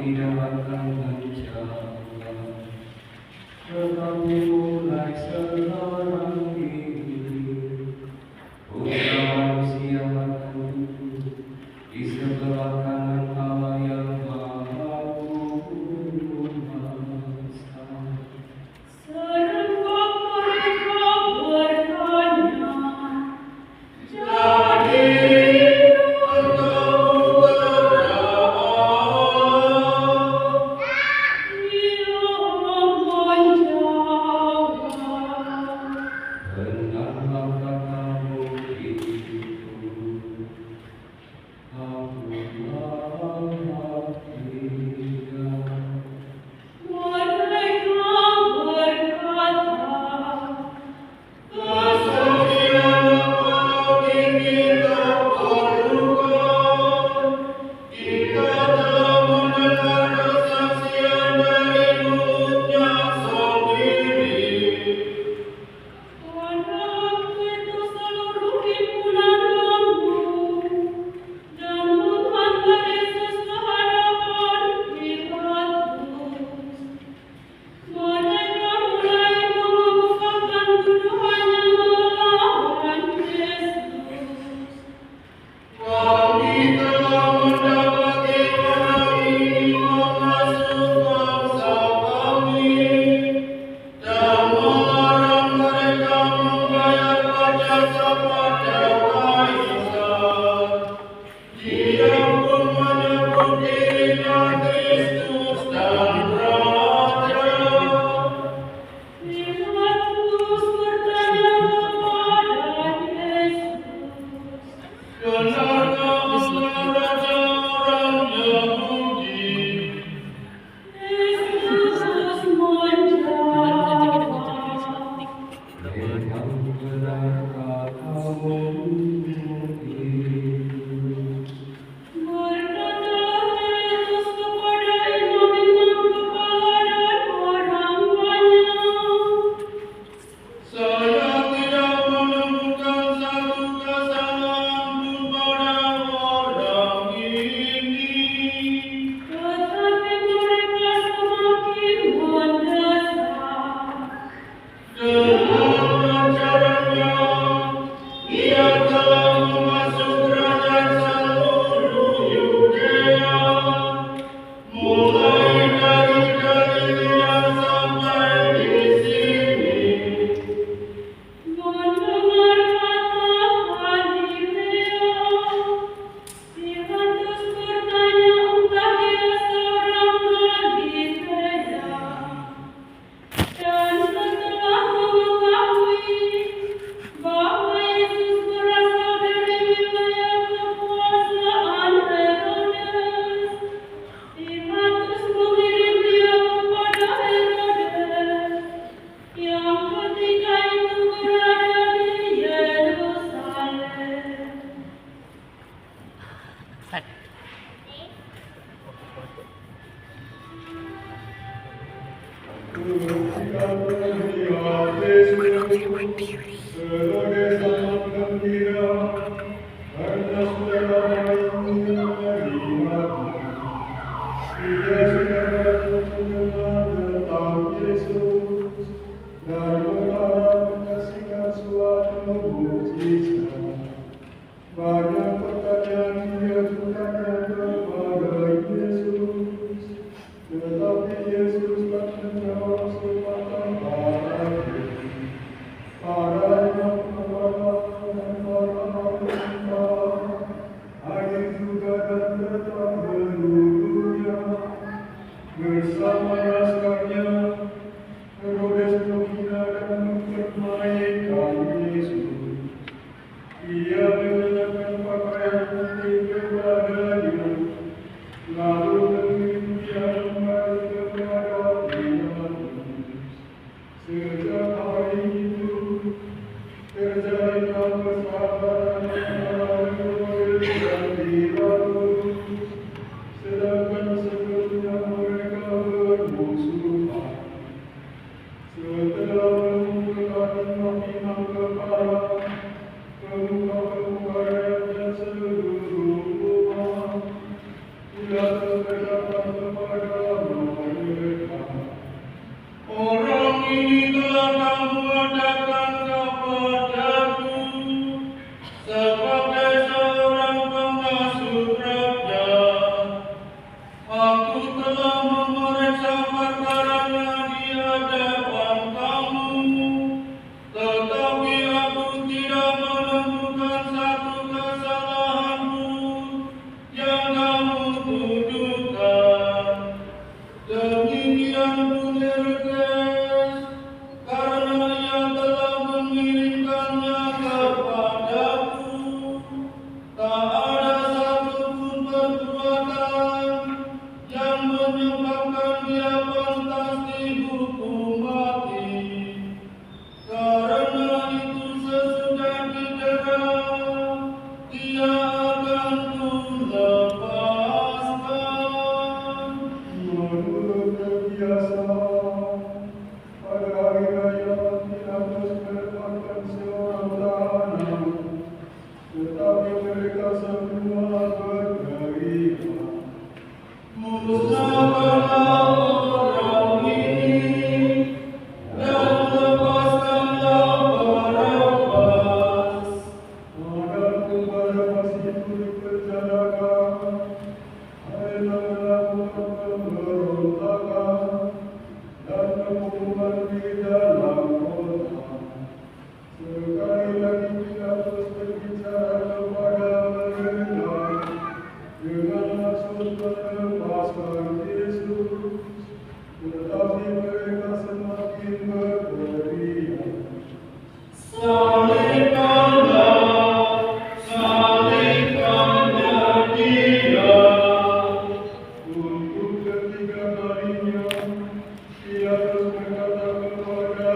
tidak akan mencapai, tetapi mulai sekarang ini putra manusia akan duduk di sebelah kanan Allah yang Maha Kuasa. Serentak mereka bertanya, jadi engkau berdoa? Dia menjawab, Benarlah katamu itu, aku Maha Tiga. mereka berkata, kesaksian apa ini tak perlukan. Kita telah mendengar kesaksian dari mulutnya sendiri. Karena itu seluruh himpunan bangku dan menghantar Yesus ke hadapan Pilatus. Mereka mulai mengemukakan tuduhannya melawan Yesus. Kami telah mendapati orang ini menghasut bangsa kami dan melarang mereka membayar pajak kepada Kaisar. Dia pun menyebut dirinya Kristus dan Raja. Pilatus bertanya kepada Yesus, benarkah engkau raja orang Yahudi? Yesus menjawab, Memang benarkah kamu itu? berkatalah Yesus kepada imam-imam kepala dan orang banyak, saya tidak menemukan satu kesalahan pun pada orang ini. Tetapi mereka semakin mendesak. Dengan ajarannya, ia telah memasuk kerajaan seluruh Yudea, mulai dari Galilea sampai di sini. Mendengar kata Galilea, Pilatus bertanya entah dia seorang Galilea. Dan setelah mengetahui bahwa Yesus berasal dari wilayah kekuasaan Herodes, Pilatus mengirim dia kepada Herodes, yang ketika itu berada di Yerusalem. Banyak pertanyaan dia bertanya kepada Yesus, tetapi Yesus tak menjawab sepatah kata. Para imam kepala dan para pemerintah hadir juga dan tetap menunggunya bersama rasanya. Herodes menghina terus berkata kepada mereka, Orang ini telah kamu adakan kepadaku sebagai seorang pengasuh rakyat. Aku telah memeriksa perkaranya di hadapan kamu, tetapi aku tidak menemukan satu kesalahan pun yang kamu tuduhkan. Demikian pun Herodes, karena ia telah mengirimkannya kepadaku. Tak ada satupun perbuatan yang menyebabkan dia pantas dihukum mati. Karena itu sesudah didera, dia akan kulepaskan. menurut kebiasaan, pada hari raya Pilatus menempatkan seorang tahanan, tetapi mereka semua berteriak, Musnahkanlah orang ini dan lepaskanlah Barabas. adapun Barabas itu dipenjarakan, karena melakukan pemberontakan dan pembunuhan di dalam kota. Sekali lagi Pilatus berbicara kepada mereka dengan maksud melepaskan Yesus, tetapi mereka semakin berteriak, Salibkanlah dia. untuk ketiga kalinya Pilatus berkata kepada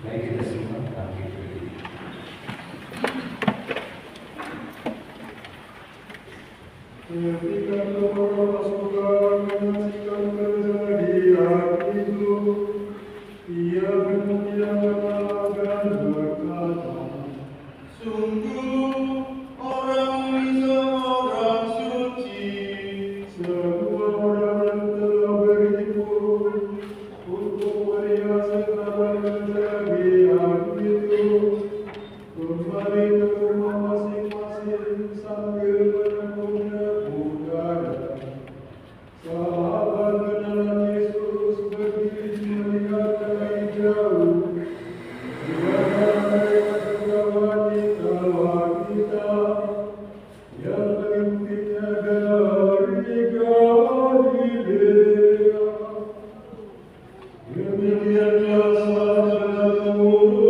Mari kita semua bangkit berdiri. Ketika kepada surga menyaksikan kejadian itu, ia bermuliakan dan berkata, Sungguh orang ini seorang suci. semua orang yang telah berhimpun untuk melihat segala kejadian itu, kembali ke rumah masing-masing sambil menekuk-nekuk dada. Sahabat kenalan Yesus berdiri melihat dari jauh. Lihatlah mereka juga wanita-wanita yang mengikutinya dari Galilea. Demikianlah sabda Tuhan.